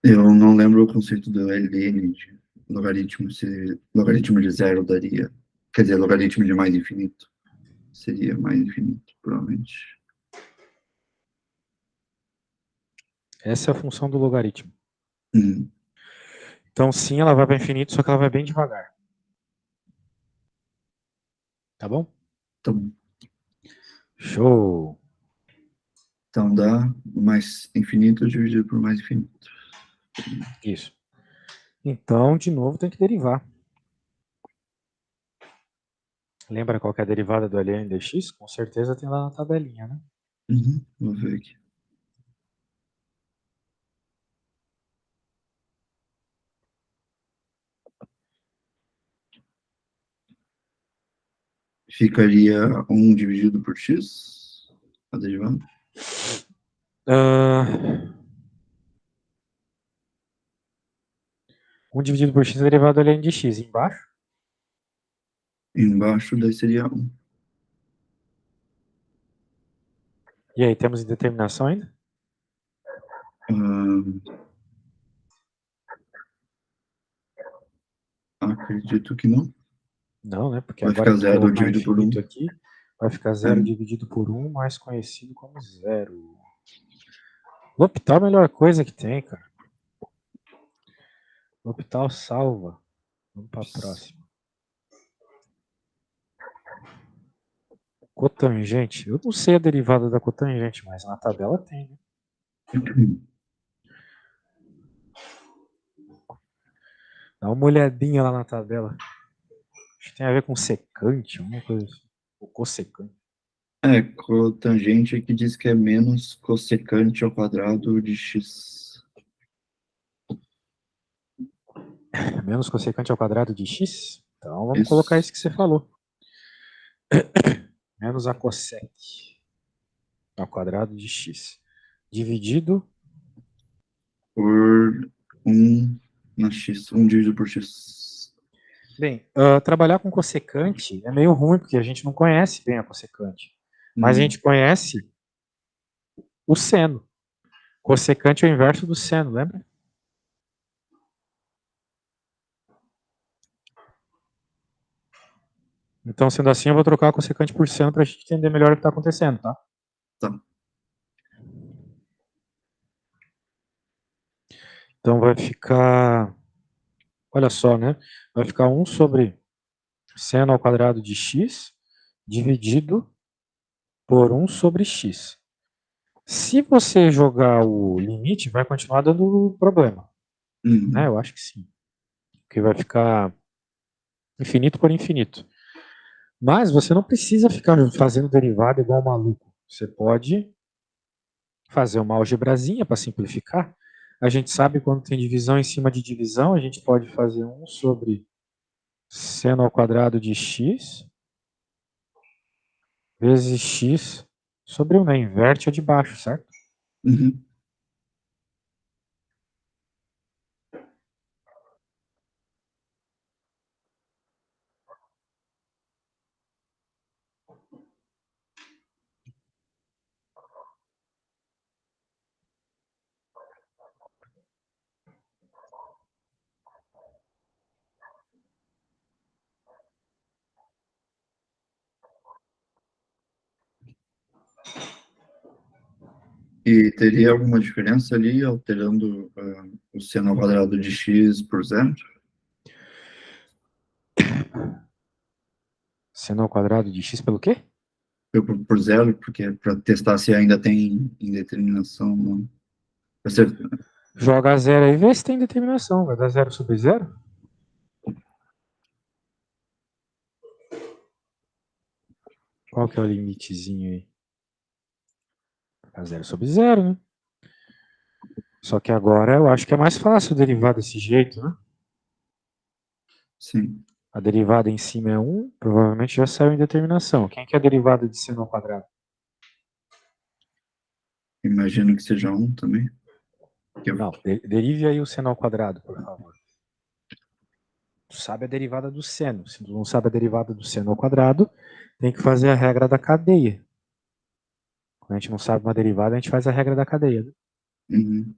Eu não lembro o conceito do LN, de logaritmo, se logaritmo de zero daria. Quer dizer, logaritmo de mais infinito. Seria mais infinito, provavelmente. Essa é a função do logaritmo. Hum, Então, sim, ela vai para infinito, só que ela vai bem devagar. Tá bom? tá bom. Show! Então dá mais infinito dividido por mais infinito. Isso. Então, de novo, tem que derivar. Lembra qual que é a derivada do ln dx? Com certeza tem lá na tabelinha, né? Uhum, vou ver aqui. Ficaria 1 dividido por x, a derivada. Uh, 1 dividido por x é a derivada do ln de x. Embaixo? Embaixo daí seria 1. E aí, temos indeterminação ainda? Acredito que não. Não, né? Porque Vai agora ficar que tu 0 colocar dividido por 1. infinito aqui, vai ficar 0 dividido por 1, mais conhecido como 0. L'Hopital é a melhor coisa que tem, cara. L'Hopital salva. Vamos para a próxima. Cotangente. Eu não sei a derivada da cotangente, mas na tabela tem, né? Dá uma olhadinha lá na tabela. Acho que tem a ver com secante, alguma coisa assim. Ou cossecante. Cotangente aqui diz que é menos cossecante ao quadrado de x. Menos cossecante ao quadrado de x? Então vamos colocar Isso. isso que você falou. Menos a cossec ao quadrado de x. Dividido. Por 1 na x. 1 dividido por x. Bem, trabalhar com cossecante é meio ruim, porque a gente não conhece bem a cossecante. Mas a gente conhece o seno. Cossecante é o inverso do seno, lembra? Então, sendo assim, eu vou trocar a cossecante por seno para a gente entender melhor o que está acontecendo, tá? Tá. Então vai ficar, olha só, né? Vai ficar 1 sobre seno ao quadrado de x dividido por 1 sobre x. Se você jogar o limite, vai continuar dando problema. Né? Eu acho que sim. Porque vai ficar infinito por infinito. Mas você não precisa ficar fazendo derivada igual um maluco. Você pode fazer uma algebrazinha para simplificar. A gente sabe quando tem divisão em cima de divisão, a gente pode fazer 1 sobre seno ao quadrado de x vezes x sobre 1, né? Inverte a de baixo, certo? Uhum. E teria alguma diferença ali, alterando o seno ao quadrado de x por zero? Seno ao quadrado de x pelo quê? Por zero, porque para testar se ainda tem indeterminação. Não. Joga zero aí e vê se tem determinação. Vai dar 0 sobre 0? Qual que é o limitezinho aí? Vai dar 0 sobre 0, né? Só que agora eu acho que é mais fácil derivar desse jeito, né? Sim. A derivada em cima é 1, provavelmente já saiu em determinação. Quem que é a derivada de seno ao quadrado? Imagino que seja 1 também. Não, derive aí o seno ao quadrado, por favor. Tu sabe a derivada do seno. Se tu não sabe a derivada do seno ao quadrado, tem que fazer a regra da cadeia. Quando a gente não sabe uma derivada, a gente faz a regra da cadeia. Né? Uhum.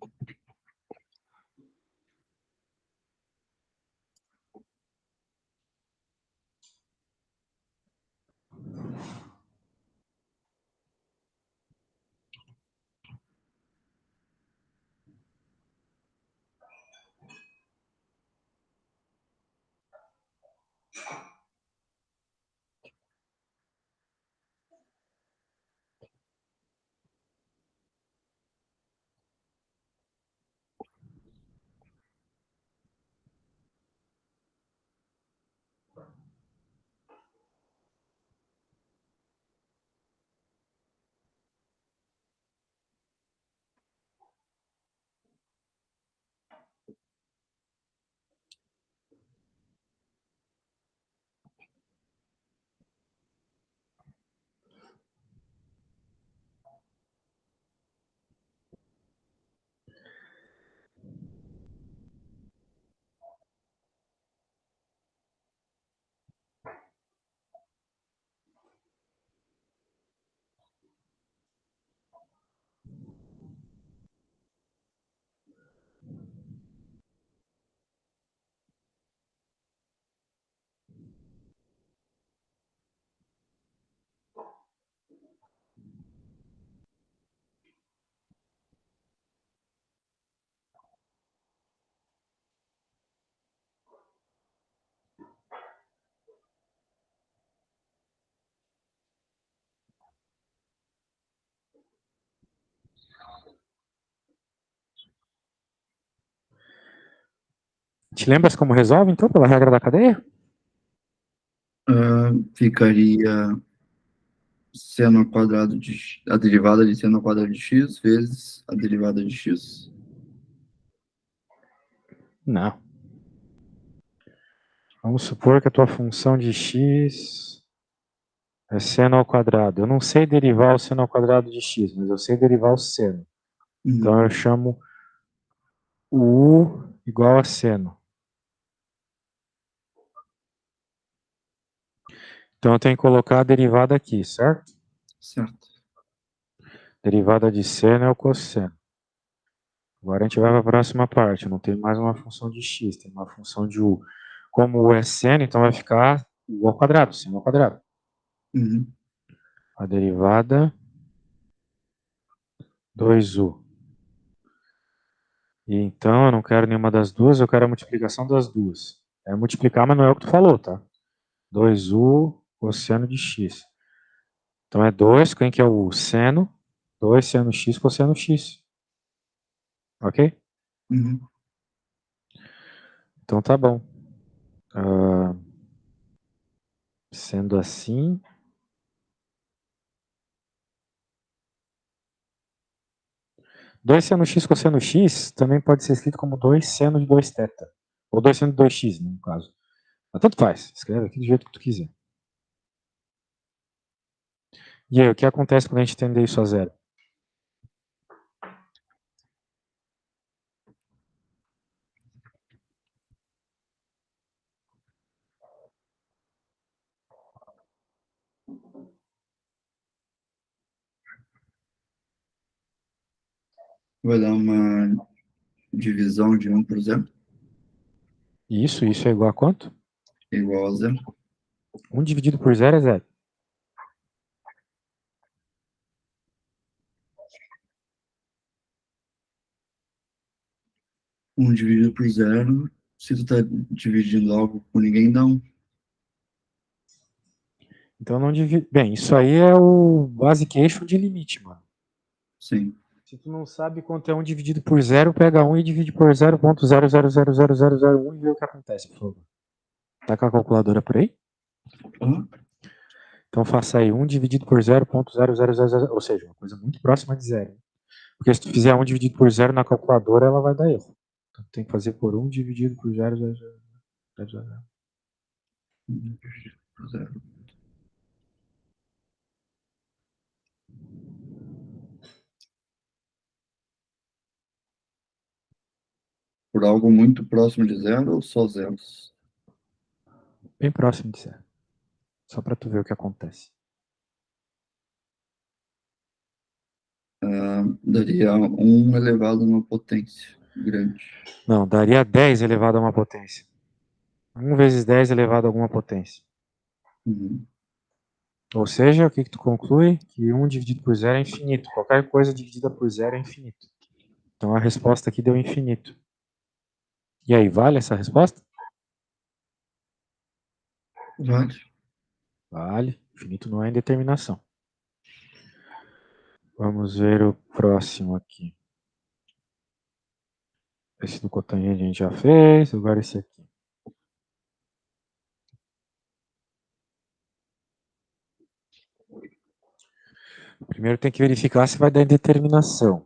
gente lembra como resolve, então, pela regra da cadeia? Ficaria seno ao quadrado a derivada de seno ao quadrado de x vezes a derivada de x. Não. Vamos supor que a tua função de x é seno ao quadrado. Eu não sei derivar o seno ao quadrado de x, mas eu sei derivar o seno. Então eu chamo o u igual a seno. Então eu tenho que colocar a derivada aqui, certo? Certo. Derivada de seno é o cosseno. Agora a gente vai para a próxima parte. Não tem mais uma função de x, tem uma função de u. Como o é seno, então vai ficar u ao quadrado, seno ao quadrado. A derivada 2u. E então eu não quero nenhuma das duas, eu quero a multiplicação das duas. É multiplicar, mas não é o que tu falou, tá? 2u cosseno de x. Então é 2, quem que é o seno? 2 seno x cosseno x. Ok? Então tá bom. Sendo assim, 2 seno x cosseno x também pode ser escrito como 2 seno de 2 θ. Ou 2 seno de 2x, no caso. Mas tanto faz. Escreve aqui do jeito que tu quiser. E aí, o que acontece quando a gente estender isso a zero? Vai dar uma divisão de 1 por 0, Isso é igual a quanto? igual a 0. 1 dividido por 0 é 0. 1 dividido por 0, se tu tá dividindo algo com ninguém, dá 1. Então não divide. Bem, isso aí é o basication de limite, mano. Sim. Se tu não sabe quanto é 1 dividido por 0, pega 1 e divide por 0.0000001 e vê o que acontece, por favor. Tá com a calculadora por aí? Então faça aí 1 dividido por 0.0000, ou seja, uma coisa muito próxima de 0. Porque se tu fizer 1 dividido por 0 na calculadora, ela vai dar erro. Então tem que fazer por 1 dividido por 0.0000. 0. Por algo muito próximo de 0 ou só zeros? Bem próximo de 0. Só para tu ver o que acontece. Daria 1 elevado a uma potência grande. Não, daria 10 elevado a uma potência. 1 vezes 10 elevado a alguma potência. Ou seja, o que tu conclui? Que 1 dividido por 0 é infinito. Qualquer coisa dividida por 0 é infinito. Então a resposta aqui deu infinito. E aí, vale essa resposta? Vale. Vale. Infinito não é indeterminação. Vamos ver o próximo aqui. Esse do cotangente a gente já fez, agora esse aqui. Primeiro tem que verificar se vai dar indeterminação.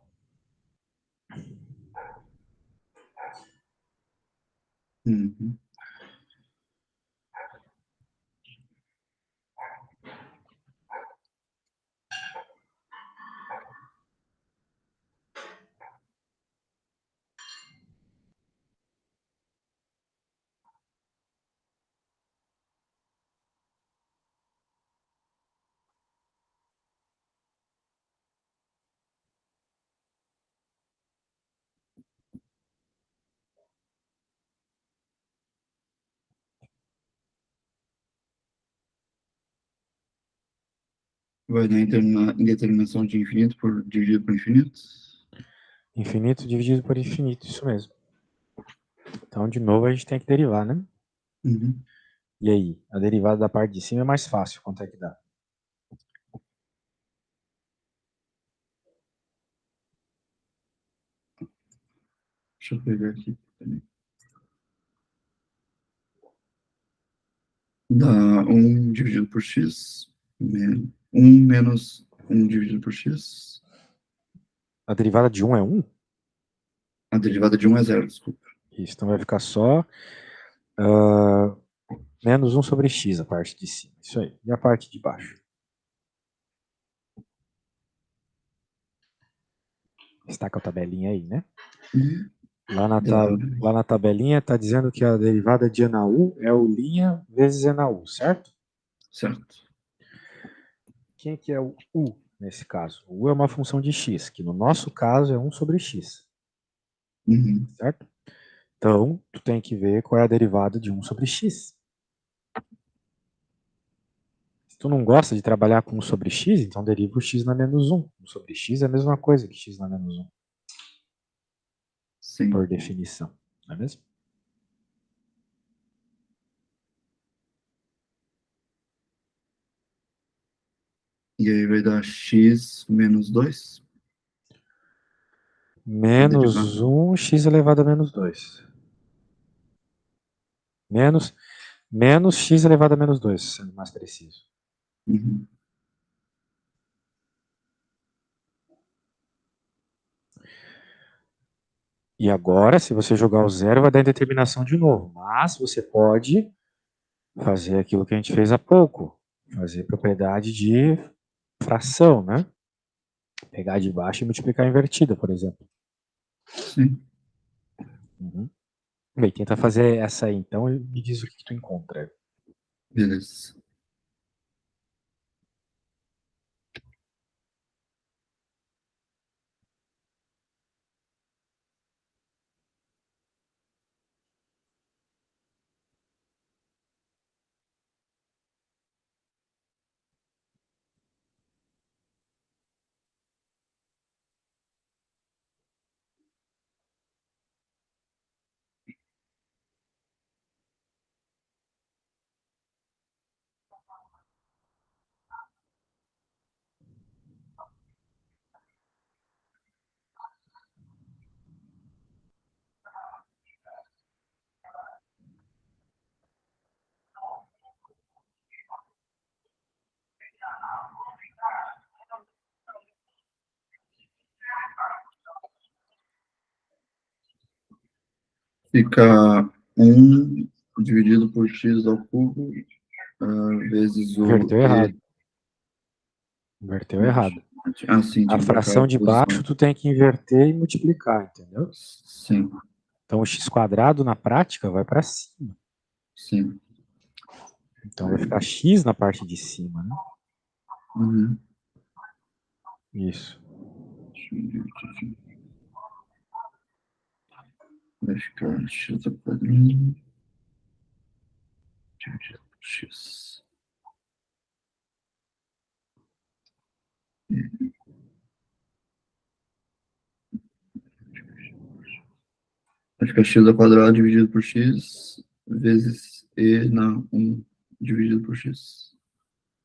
Vai dar indeterminação de infinito dividido por infinito? Infinito dividido por infinito, isso mesmo. Então, de novo, a gente tem que derivar, né? E aí, a derivada da parte de cima é mais fácil. Quanto é que dá? Deixa eu pegar aqui também. Dá 1 dividido por x, 1 menos 1 dividido por x. A derivada de 1 é 1? A derivada de 1 é 0, desculpa. Isso, então vai ficar só menos 1 sobre x, a parte de cima. Isso aí. E a parte de baixo? Está com a tabelinha aí, né? Uhum. Lá na tabelinha está dizendo que a derivada de Enaú é o' vezes Enaú, certo? Certo. Quem que é o u nesse caso? O u é uma função de x, que no nosso caso é 1 sobre x, Uhum. certo? Então, tu tem que ver qual é a derivada de 1 sobre x. Se tu não gosta de trabalhar com 1 sobre x, então deriva o x na menos 1. 1 sobre x é a mesma coisa que x na menos 1, Sim. por definição, não é mesmo? E aí vai dar x menos 2. Menos 1, x elevado a menos 2. Menos x elevado a menos 2, sendo mais preciso. Uhum. E agora, se você jogar o zero, vai dar indeterminação de novo. Mas você pode fazer aquilo que a gente fez há pouco. Fazer propriedade de fração, né? Pegar de baixo e multiplicar invertida, por exemplo. Sim. Uhum. Bem, tenta fazer essa aí, então, e me diz o que tu encontra. Beleza. Fica 1 dividido por x ao cubo vezes o Inverteu errado. e. Inverteu errado. Ah, sim, A tinha que trocar fração a de baixo posição. tu tem que inverter e multiplicar, entendeu? Sim, Então o x quadrado na prática vai para cima. sim. Então vai ficar x na parte de cima, né? Uhum. Isso. Vai ficar x ao quadrado dividido por x. Vai ficar x ao quadrado dividido por x vezes e na 1 dividido por x.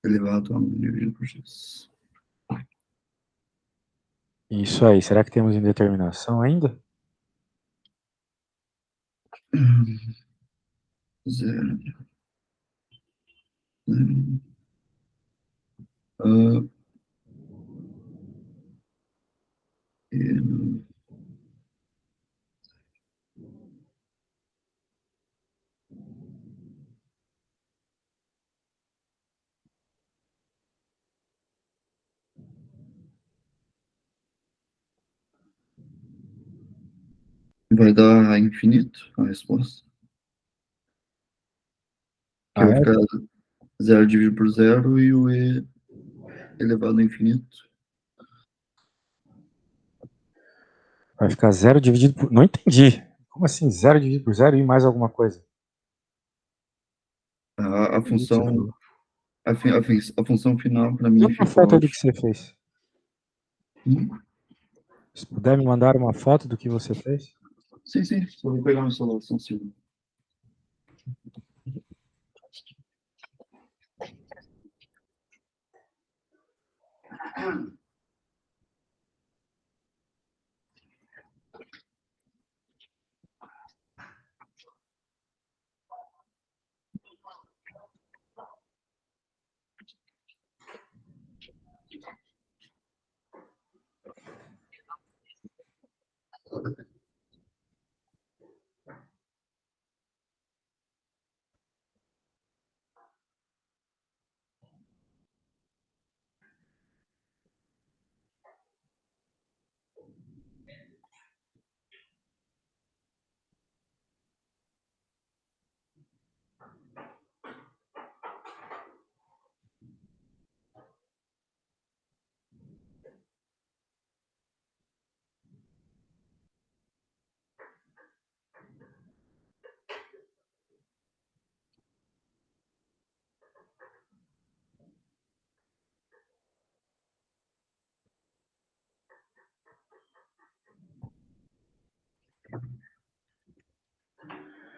Elevado a 1 dividido por x. Isso aí. Será que temos indeterminação ainda? Zero. Zero. Ah, e vai dar infinito a resposta. Que Ah, vai é? ficar zero dividido por zero e o e elevado a infinito. Vai ficar zero dividido por... Não entendi. Como assim zero dividido por zero e mais alguma coisa? A Não entendi o que você função, falou. a função final para mim Manda uma foto ficou. aí do que você fez. Hum? Se puder me mandar uma foto do que você fez. Sim, sim, só vou pegar meu celular, só um segundo.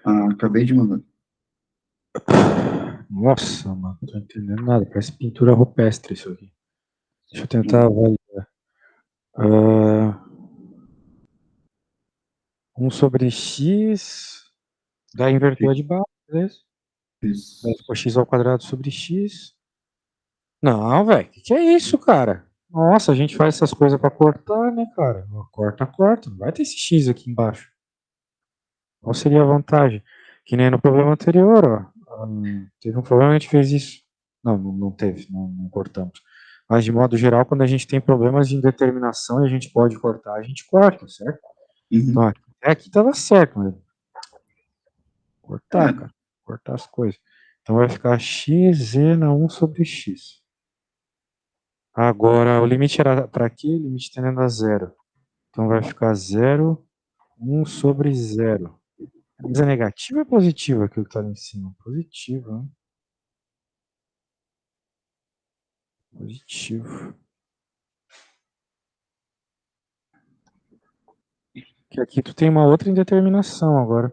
Ah, acabei de mandar. Nossa, mano, não tô entendendo nada. Parece pintura rupestre isso aqui. Deixa eu tentar avaliar. 1 sobre x, daí inverteu a de baixo, beleza? Daí Isso. ficou x ao quadrado sobre x. Não, velho, que é isso, cara? Nossa, a gente faz essas coisas pra cortar, né, cara? Corta, corta. Não vai ter esse x aqui embaixo. Qual seria a vantagem? Que nem no problema anterior, ó. Teve um problema, a gente fez isso. Não teve, não cortamos. Mas, de modo geral, quando a gente tem problemas de indeterminação e a gente pode cortar, a gente corta, certo? Então, Uhum. até aqui tava certo, mas cortar, É, cara. Cortar as coisas. Então, vai ficar x na 1 sobre x. Agora, o limite era para quê? O limite tendendo a zero. Então, vai ficar 0, 1 sobre 0. Mas é negativo ou é positivo aquilo que está ali em cima? Positivo, né? Positivo. Que aqui tu tem uma outra indeterminação agora.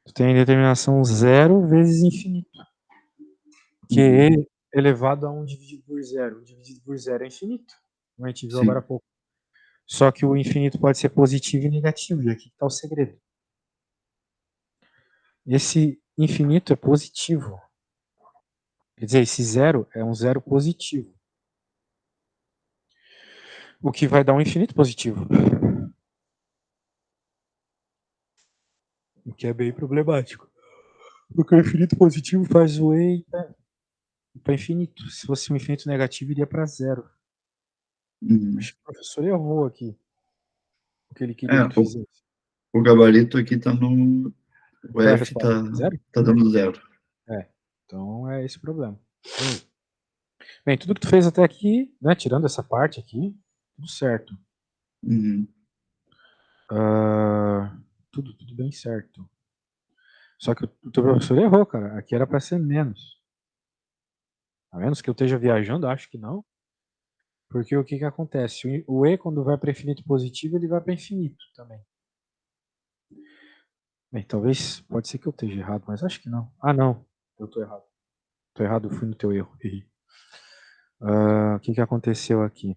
Tu tem a indeterminação 0 vezes infinito. Que uhum. é elevado a 1 dividido por 0. 1 dividido por 0 é infinito. Como a gente viu agora há Sim. pouco. Só que o infinito pode ser positivo e negativo. E aqui está o segredo. Esse infinito é positivo. Quer dizer, esse zero é um zero positivo. O que vai dar um infinito positivo. O que é bem problemático. Porque o infinito positivo faz o E para infinito. Se fosse um infinito negativo, iria para zero. Uhum. Acho que o professor errou aqui. O que ele queria É, que tu fizesse. o gabarito aqui tá no. O Qual é a F resposta? Zero? tá dando 0. É. Então é esse o problema. Bem, tudo que tu fez até aqui, né, tirando essa parte aqui, tudo certo. Uhum. Tudo bem certo. Só que o teu professor errou, cara. Aqui era para ser menos. A menos que eu esteja viajando, acho que não. Porque o que que acontece? O E, quando vai para infinito positivo, ele vai para infinito também. Bem, talvez, pode ser que eu esteja errado, mas acho que não. Ah, não. Eu estou errado. Estou errado, eu fui no teu erro. O que que aconteceu aqui?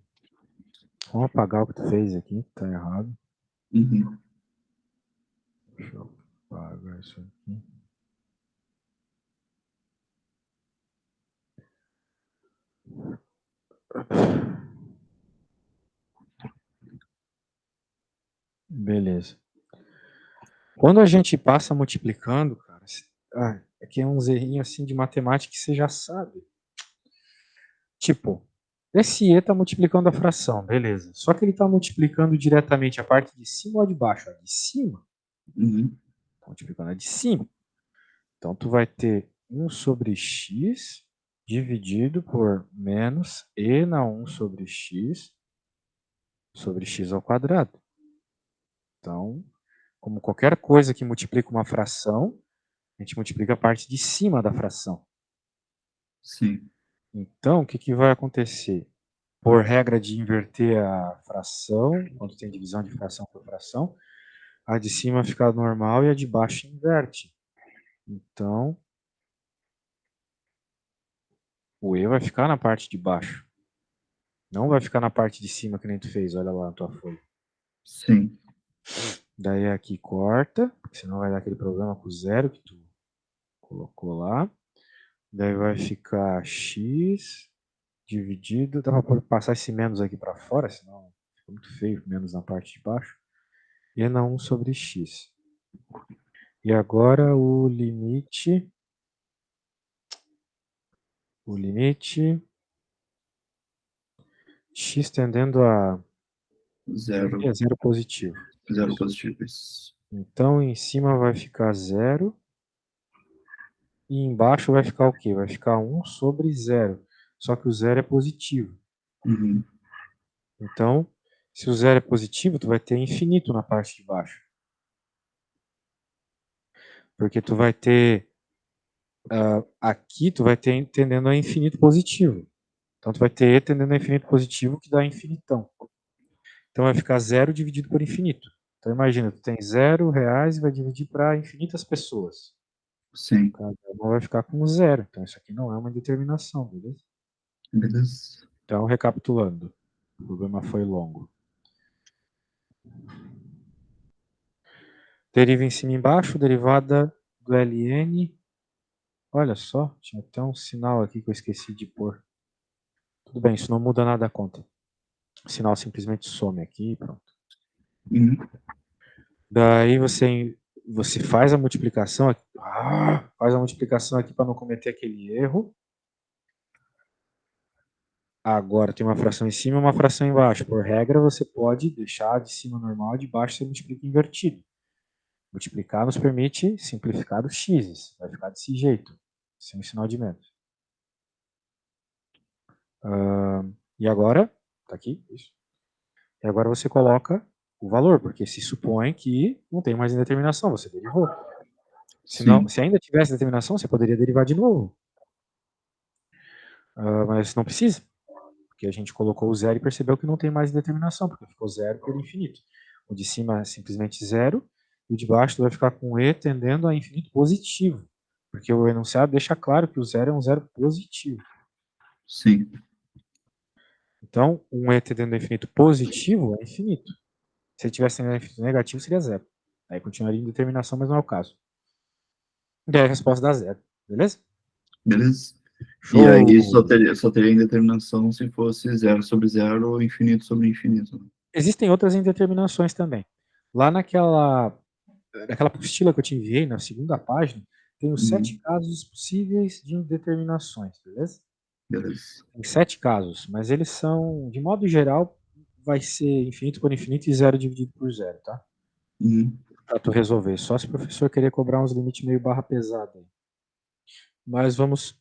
Vamos apagar o que tu fez aqui, que tá errado. Uhum. Deixa eu apagar isso aqui. Beleza. Quando a gente passa multiplicando, cara, aqui é uns errinhos assim de matemática que você já sabe. Tipo, esse E está multiplicando a fração, beleza. Só que ele está multiplicando diretamente a parte de cima ou a de baixo? A de cima. Uhum. Tá multiplicando a de cima. Então, tu vai ter 1 sobre x dividido por menos e na 1 sobre x ao quadrado. Então, como qualquer coisa que multiplica uma fração, a gente multiplica a parte de cima da fração. Sim. Então, o que que vai acontecer? Por regra de inverter a fração, quando tem divisão de fração por fração, a de cima fica normal e a de baixo inverte. Então, o E vai ficar na parte de baixo. Não vai ficar na parte de cima que nem tu fez, olha lá na tua folha. Sim. Daí aqui corta, porque senão vai dar aquele problema com o zero que tu colocou lá. Daí vai ficar x dividido. Dá para passar esse menos aqui para fora, senão fica muito feio, menos na parte de baixo. E na 1 sobre x. E agora o limite. X tendendo a Zero. zero positivo. Zero Isso. positivo. Isso. Então em cima vai ficar zero. E embaixo vai ficar o quê? Vai ficar 1 sobre zero. Só que o zero é positivo. Uhum. Então, se o zero é positivo, tu vai ter infinito na parte de baixo. Porque tu vai ter, aqui tu vai ter tendendo a infinito positivo. Então tu vai ter E tendendo a infinito positivo, que dá infinitão. Então vai ficar zero dividido por infinito. Então imagina, tu tem R$ 0 e vai dividir para infinitas pessoas. Sim. Cada uma vai ficar com 0. Então isso aqui não é uma indeterminação, beleza? Beleza. Então, recapitulando. O problema foi longo. Deriva em cima e embaixo, derivada do ln. Olha só, tinha até um sinal aqui que eu esqueci de pôr. Tudo bem, isso não muda nada a conta. O sinal simplesmente some aqui e pronto. Uhum. Daí você faz a multiplicação aqui. Faz a multiplicação aqui para não cometer aquele erro. Agora tem uma fração em cima e uma fração embaixo. Por regra, você pode deixar de cima normal e de baixo você multiplica invertido. Multiplicar nos permite simplificar os x's. Vai ficar desse jeito, sem o sinal de menos. E agora, tá aqui, isso. E agora você coloca o valor, porque se supõe que não tem mais indeterminação, você derivou. Se ainda tivesse determinação, você poderia derivar de novo. Mas não precisa, porque a gente colocou o zero e percebeu que não tem mais determinação, porque ficou zero por infinito. O de cima é simplesmente zero, e o de baixo vai ficar com e tendendo a infinito positivo, porque o enunciado deixa claro que o zero é um zero positivo. Sim. Então, um e tendendo a infinito positivo é infinito. Se ele tivesse tendendo a infinito negativo, seria zero. Aí continuaria em determinação, mas não é o caso. E daí a resposta dá zero, beleza? Beleza. Show! E aí só teria indeterminação se fosse 0 sobre 0 ou infinito sobre infinito. Existem outras indeterminações também. Lá naquela apostila que eu te enviei, na segunda página, tem os 7 casos possíveis de indeterminações, beleza? Beleza. Tem 7 casos, mas eles são, de modo geral, vai ser infinito por infinito e zero dividido por zero, tá? Pra tu resolver. Só se o professor querer cobrar uns limites meio barra pesada. Mas vamos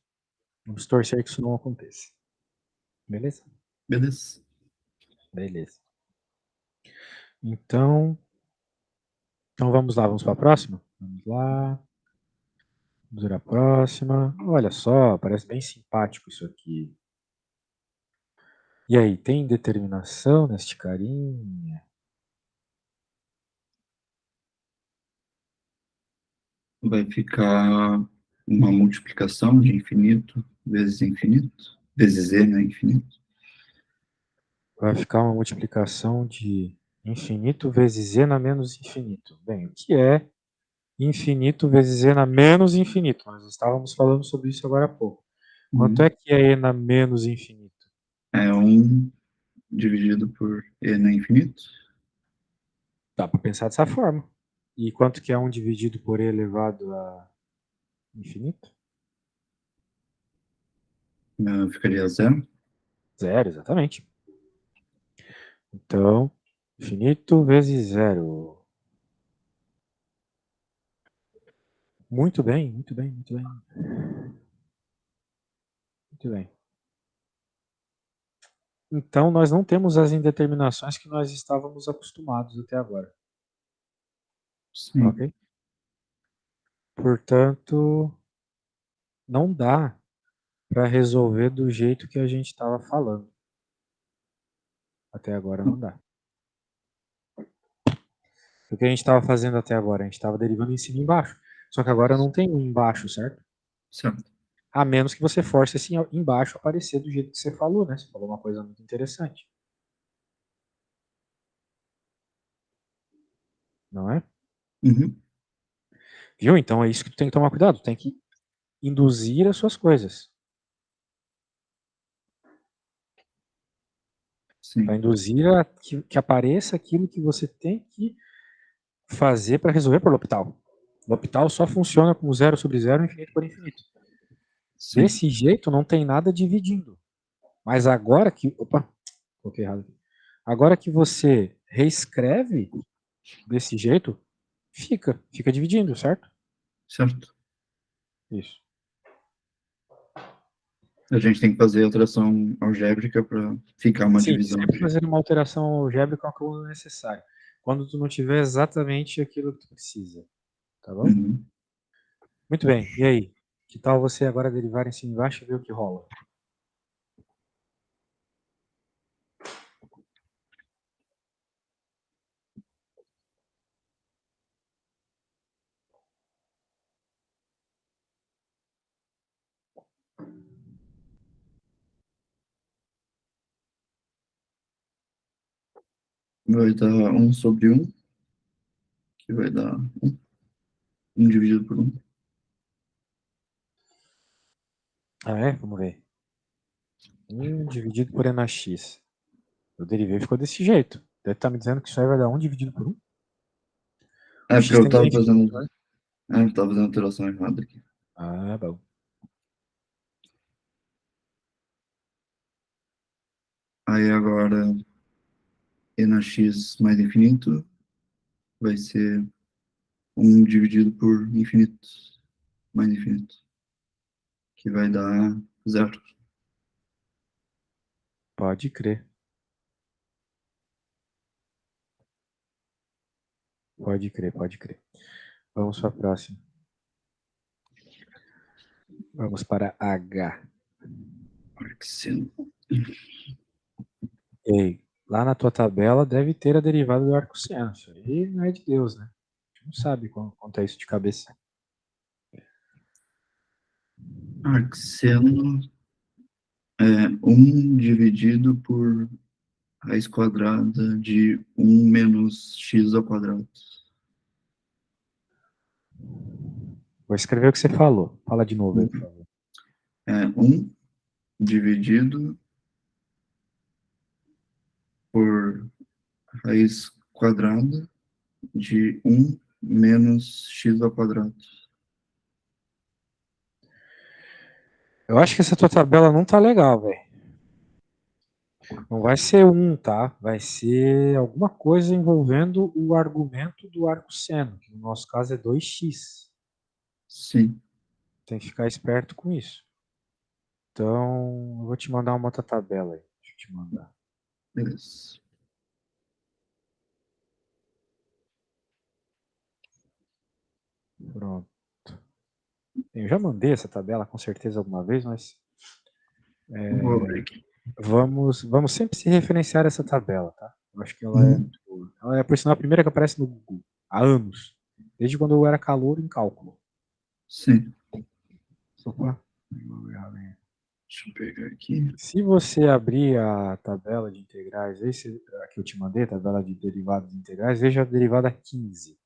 torcer que isso não aconteça. Beleza? Beleza. Beleza. Então vamos lá, vamos para a próxima? Vamos lá. Vamos ver a próxima. Olha só, parece bem simpático isso aqui. E aí, tem determinação neste carinha? Vai ficar uma multiplicação de infinito vezes infinito. Vezes e, né? Infinito. Vai ficar uma multiplicação de infinito vezes z na menos infinito. Bem, o que é infinito vezes z na menos infinito? Nós estávamos falando sobre isso agora há pouco. Quanto é que é e na menos infinito? É 1 dividido por e na infinito. Dá para pensar dessa forma. E quanto que é 1 dividido por e elevado a infinito? Ficaria 0. Zero, exatamente. Então, infinito vezes zero. Muito bem, muito bem, muito bem. Muito bem. Então, nós não temos as indeterminações que nós estávamos acostumados até agora. Sim. Ok? Portanto, não dá para resolver do jeito que a gente estava falando. Até agora não dá. O que a gente estava fazendo até agora? A gente estava derivando em cima e embaixo. Só que agora não tem um embaixo, certo? Certo. A menos que você force esse embaixo aparecer do jeito que você falou, né? Você falou uma coisa muito interessante. Não é? Uhum. Viu? Então é isso que tu tem que tomar cuidado. Tu tem que induzir as suas coisas. Sim. Para induzir que apareça aquilo que você tem que fazer para resolver por L'Hopital. L'Hopital só funciona com zero sobre zero, infinito por infinito. Sim. Desse jeito não tem nada dividindo. Mas agora que... Opa, coloquei errado aqui. Agora que você reescreve desse jeito, fica dividindo, certo? Certo. Isso. A gente tem que fazer alteração algébrica para ficar uma Sim, divisão. sempre fazer uma alteração algébrica quando necessário. Quando tu não tiver exatamente aquilo que tu precisa. Tá bom? Uhum. Muito bem. E aí? Que tal você agora derivar em cima e embaixo e ver o que rola? vai dar 1 sobre 1, que vai dar 1. 1 dividido por 1. Ah, é? Vamos ver. 1 dividido por n na x. Eu derivei e ficou desse jeito. Deve estar me dizendo que isso aí vai dar 1 dividido por 1. O Porque x eu tem que dar tava infinito, fazendo. né? Eu tava fazendo a alteração errada aqui. Ah, bom. Aí agora, e na x mais infinito vai ser 1 dividido por infinito mais infinito, que vai dar 0. Pode crer. Pode crer, pode crer. Vamos para a próxima. Vamos para H. Arcseno. Ei, lá na tua tabela deve ter a derivada do arcosseno. Isso aí não é de Deus, né? A gente não sabe quanto é isso de cabeça. Arcseno é 1 dividido por raiz quadrada de 1 menos x ao quadrado. Vou escrever o que você falou. Fala de novo aí, por favor. É 1 dividido por raiz quadrada de 1 menos x ao quadrado. Eu acho que essa tua tabela não tá legal, velho. Não vai ser 1, tá? Vai ser alguma coisa envolvendo o argumento do arcosseno, que no nosso caso é 2x. Sim. Tem que ficar esperto com isso. Então, eu vou te mandar uma outra tabela aí. Deixa eu te mandar. Beleza. Pronto. Eu já mandei essa tabela com certeza alguma vez, mas Vou abrir aqui. vamos sempre se referenciar a essa tabela, tá? Eu acho que ela é Uhum. muito boa. Ela é, por sinal, a primeira que aparece no Google há anos. Desde quando eu era calouro em cálculo. Sim. Opa. Deixa eu pegar aqui. Se você abrir a tabela de integrais, a que eu te mandei, a tabela de derivadas integrais, veja a derivada 15.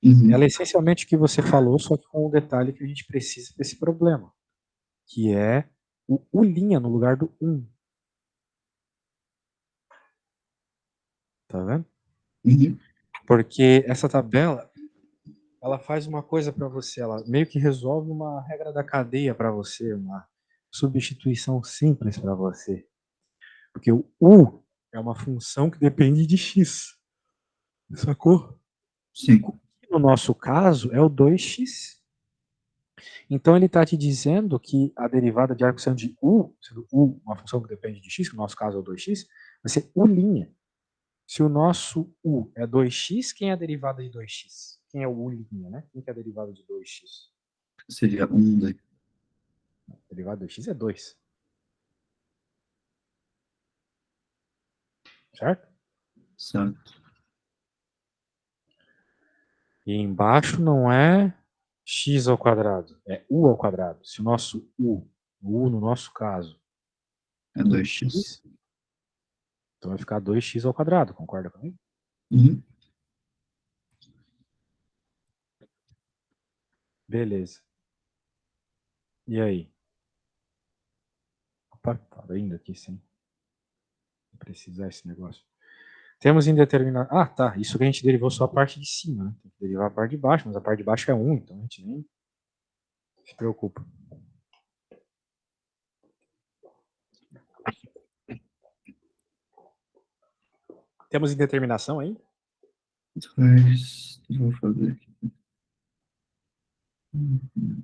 Uhum. Ela é essencialmente o que você falou, só que com um detalhe que a gente precisa desse problema, que é o U' no lugar do 1. Tá vendo? Uhum. Porque essa tabela, ela faz uma coisa para você, ela meio que resolve uma regra da cadeia para você, uma substituição simples para você. Porque o U é uma função que depende de x. Sacou? Sim. No nosso caso, é o 2x. Então, ele está te dizendo que a derivada de arcosseno de U, sendo U uma função que depende de x, que no nosso caso é o 2x, vai ser U'. Se o nosso U é 2x, quem é a derivada de 2x? Quem é o U', né? Quem que é a derivada de 2x? Seria 1 daí. A derivada de 2x é 2. Certo? Certo. E embaixo não é x ao quadrado, é U ao quadrado. Se o nosso U, o U no nosso caso, É 2x. então vai ficar 2x ao quadrado, concorda comigo? Uhum. Beleza. E aí? Opa, tá abrindo aqui sim. Vou precisar esse negócio. Temos indeterminado. Ah, tá. Isso que a gente derivou só a parte de cima, né? Tem que derivar a parte de baixo, mas a parte de baixo é 1, então a gente nem se preocupa. Temos indeterminação ainda? Mas vou fazer aqui. Uhum.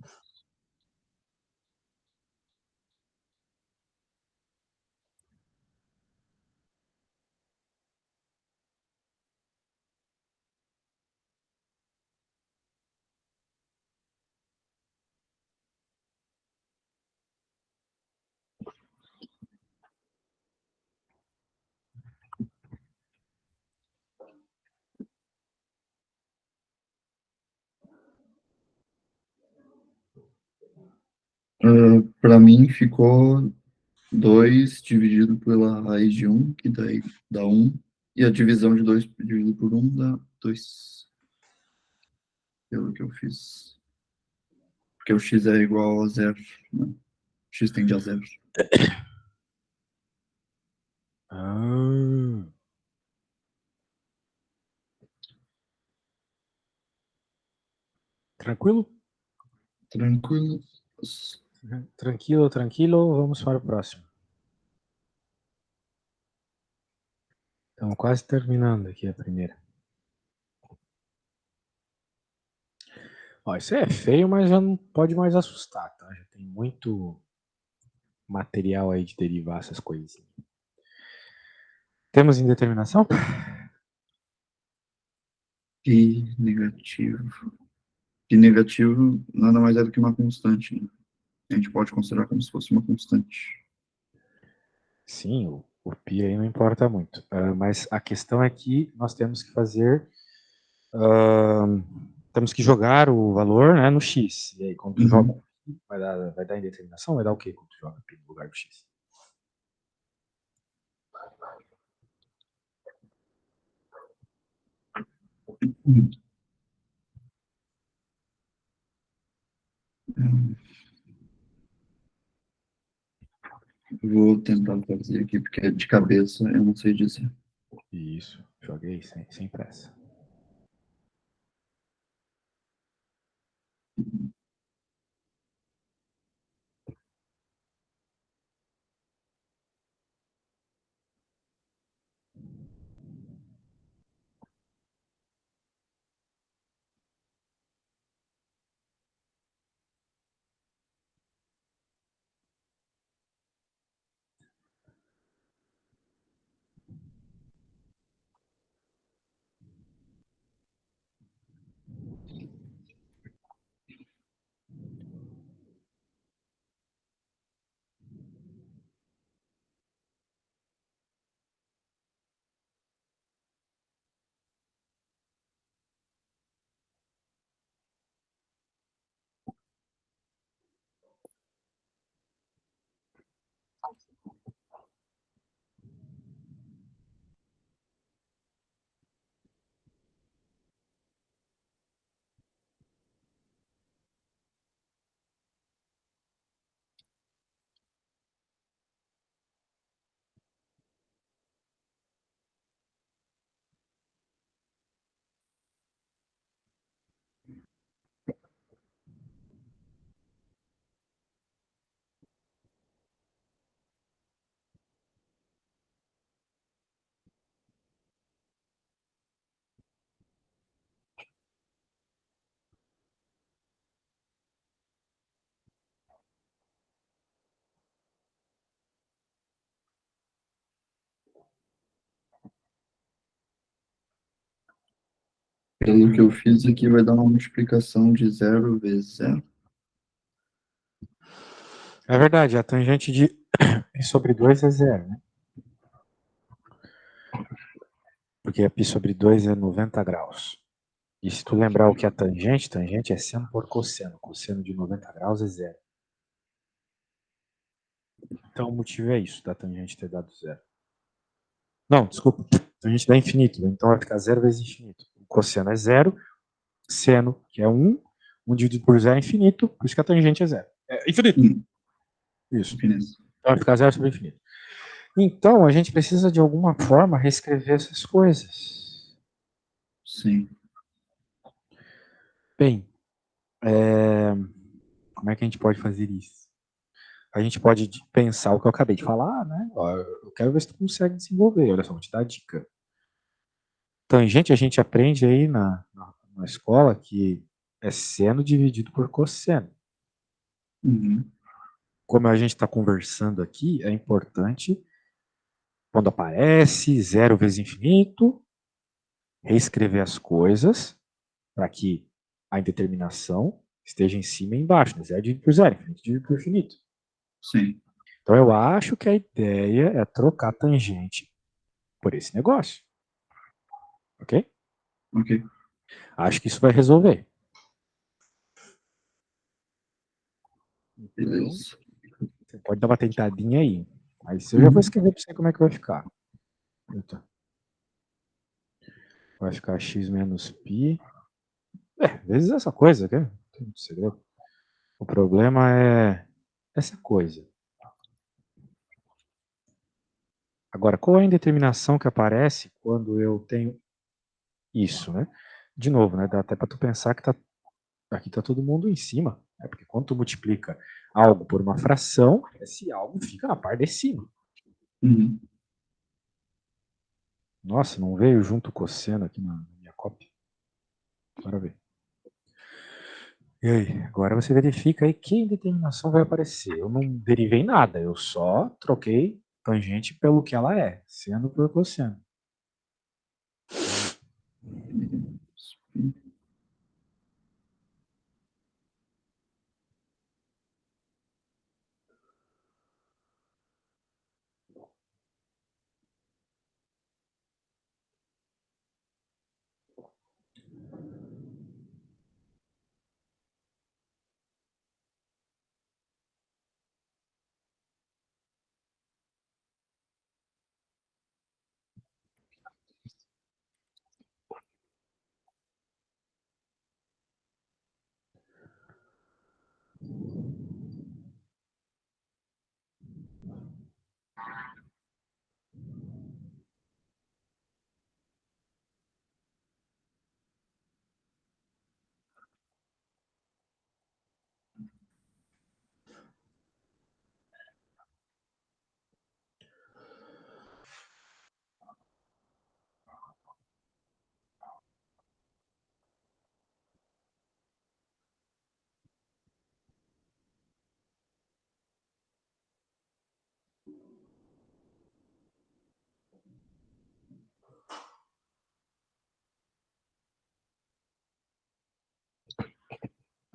Para mim ficou 2 dividido pela raiz de 1, que daí dá 1. E a divisão de 2 dividido por 1 dá 2. Pelo que eu fiz. Porque o x é igual a 0, né? X tende a 0. Ah. Tranquilo? Tranquilo. Tranquilo, tranquilo. Vamos para o próximo. Estamos quase terminando aqui a primeira. Ó, isso é feio, mas já não pode mais assustar, tá? Já tem muito material aí de derivar essas coisinhas. Temos indeterminação? Pi negativo. Pi negativo nada mais é do que uma constante, né? A gente pode considerar como se fosse uma constante. Sim, o pi aí não importa muito. Mas a questão é que nós temos que fazer. Temos que jogar o valor, né, no x. E aí, quando tu joga, Uhum. vai dar indeterminação? Vai dar o quê quando tu joga pi no lugar do x? Uhum. Vou tentar fazer aqui, porque de cabeça eu não sei dizer. Isso, joguei sem pressa. Pelo que eu fiz aqui, vai dar uma multiplicação de 0 vezes 0. É verdade, a tangente de π sobre 2 é zero, né? Porque π sobre 2 é 90 graus. E se tu lembrar o que é tangente é seno por cosseno. Cosseno de 90 graus é zero. Então o motivo é isso, da tangente ter dado zero. Não, desculpa, tangente dá infinito. Então vai ficar zero vezes infinito. O cosseno é zero, seno, que é 1 dividido por zero é infinito, por isso que a tangente é zero. É infinito. Isso. Infinito. Então vai ficar zero sobre infinito. Então a gente precisa de alguma forma reescrever essas coisas. Sim. Bem, como é que a gente pode fazer isso? A gente pode pensar o que eu acabei de falar, né? Ó, eu quero ver se tu consegue desenvolver. Olha só, vou te dar a dica. Tangente a gente aprende aí na escola que é seno dividido por cosseno. Uhum. Como a gente está conversando aqui, é importante, quando aparece zero vezes infinito, reescrever as coisas para que a indeterminação esteja em cima e embaixo, né? Zero dividido por zero, infinito dividido por infinito. Sim. Então eu acho que a ideia é trocar tangente por esse negócio. Ok? Ok. Acho que isso vai resolver. Então, Beleza. você pode dar uma tentadinha aí. Mas eu já vou Uhum. escrever para você como é que vai ficar. Eita. Vai ficar x menos π. Vezes essa coisa aqui. Não tem muito segredo. O problema é essa coisa. Agora, qual é a indeterminação que aparece quando eu tenho isso, né? De novo, né? Dá até para tu pensar que aqui tá todo mundo em cima. Né? Porque quando tu multiplica algo por uma fração, esse algo fica na parte de cima. Uhum. Nossa, não veio junto o cosseno aqui na minha cópia. Bora ver. E aí, agora você verifica aí que indeterminação vai aparecer. Eu não derivei nada, eu só troquei tangente pelo que ela é, seno por cosseno.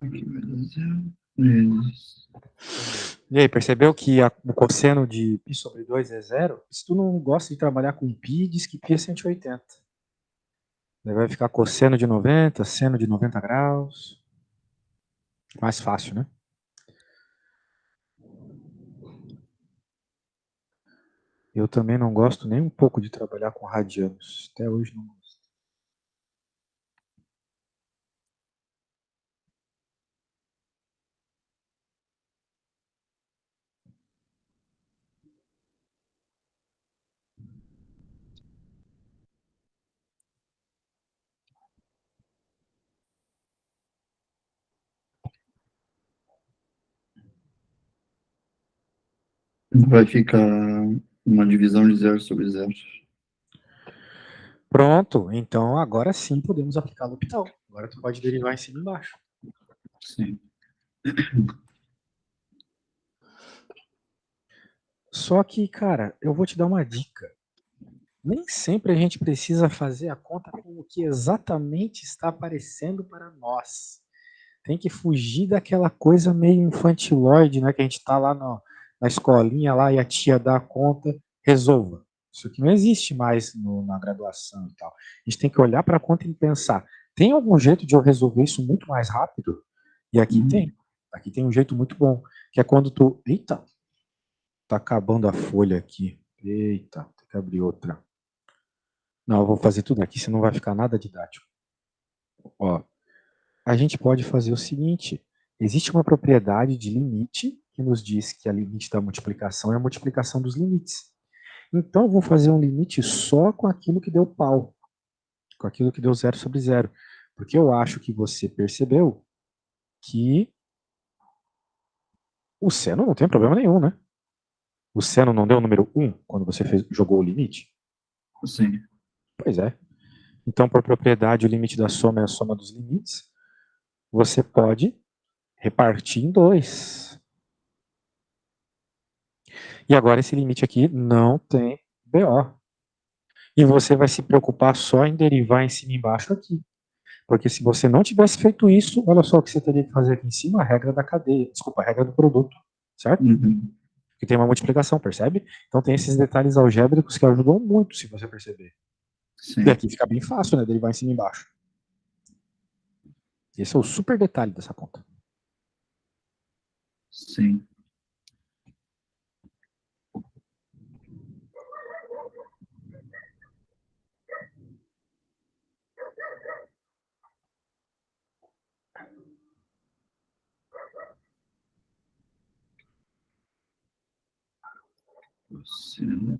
Aqui vai dar zero. Vezes. E aí, percebeu que o cosseno de π sobre 2 é zero? Se tu não gosta de trabalhar com π, diz que π é 180. Daí vai ficar cosseno de 90, seno de 90 graus. Mais fácil, né? Eu também não gosto nem um pouco de trabalhar com radianos. Até hoje não gosto. Vai ficar uma divisão de 0/0. Pronto, então agora sim podemos aplicar L'Hopital. Agora tu pode derivar em cima e embaixo. Sim. Só que, cara, eu vou te dar uma dica. Nem sempre a gente precisa fazer a conta com o que exatamente está aparecendo para nós. Tem que fugir daquela coisa meio infantiloide, né? Que a gente está lá na escolinha lá e a tia dá a conta, resolva. Isso aqui não existe mais na graduação e tal. A gente tem que olhar para a conta e pensar: tem algum jeito de eu resolver isso muito mais rápido? E aqui tem. Aqui tem um jeito muito bom, que é quando tu. Eita, tá acabando a folha aqui. Eita, tem que abrir outra. Não, eu vou fazer tudo aqui, senão vai ficar nada didático. Ó, a gente pode fazer o seguinte: existe uma propriedade de limite que nos diz que a limite da multiplicação é a multiplicação dos limites. Então, eu vou fazer um limite só com aquilo que deu pau, com aquilo que deu 0/0. Porque eu acho que você percebeu que o seno não tem problema nenhum, né? O seno não deu o número 1 quando você jogou o limite? Sim. Pois é. Então, por propriedade, o limite da soma é a soma dos limites. Você pode repartir em 2. E agora esse limite aqui não tem BO. E você vai se preocupar só em derivar em cima e embaixo aqui. Porque se você não tivesse feito isso, olha só o que você teria que fazer aqui em cima, a regra da cadeia, desculpa, a regra do produto, certo? Uhum. Que tem uma multiplicação, percebe? Então tem esses detalhes algébricos que ajudam muito, se você perceber. E Sim. aqui fica bem fácil, né, derivar em cima e embaixo. Esse é o super detalhe dessa conta. Sim. seno.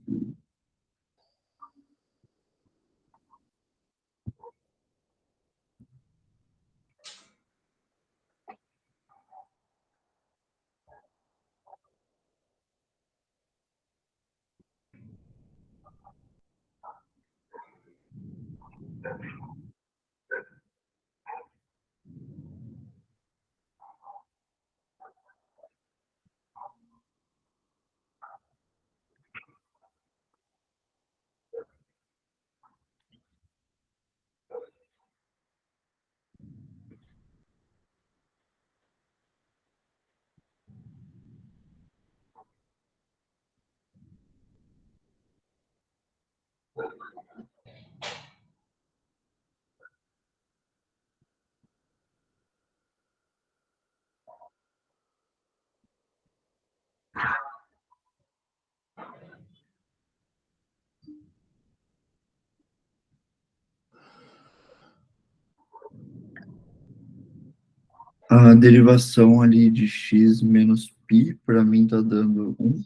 A derivação ali de x menos π, para mim está dando 1.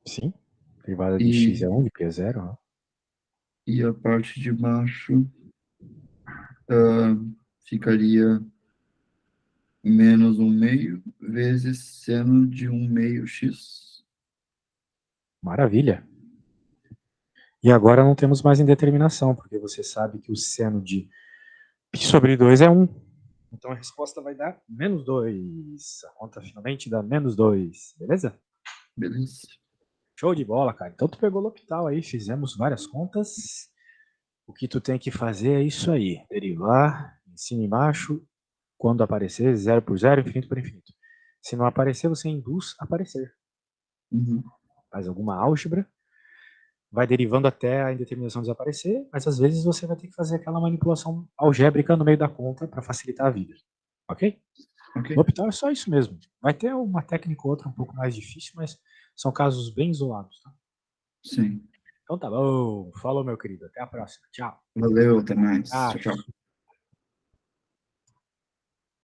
Sim. Derivada de x é 1, de π é 0. Né? E a parte de baixo ficaria menos 1/2 vezes seno de 1/2 x. Maravilha. E agora não temos mais indeterminação, porque você sabe que o seno de π sobre 2 é 1. Então a resposta vai dar menos 2. A conta finalmente dá menos 2. Beleza? Beleza. Show de bola, cara. Então tu pegou o L'Hopital aí, fizemos várias contas. O que tu tem que fazer é isso aí. Derivar, em cima e embaixo, quando aparecer, 0 por 0, infinito por infinito. Se não aparecer, você induz a aparecer. Uhum. Faz alguma álgebra, vai derivando até a indeterminação desaparecer, mas às vezes você vai ter que fazer aquela manipulação algébrica no meio da conta para facilitar a vida. Ok? Ok. L'Hopital é só isso mesmo. Vai ter uma técnica ou outra um pouco mais difícil, mas são casos bem isolados. Tá? Sim. Então tá bom. Falou, meu querido. Até a próxima. Tchau. Valeu, até mais. Ah, Tchau, tchau.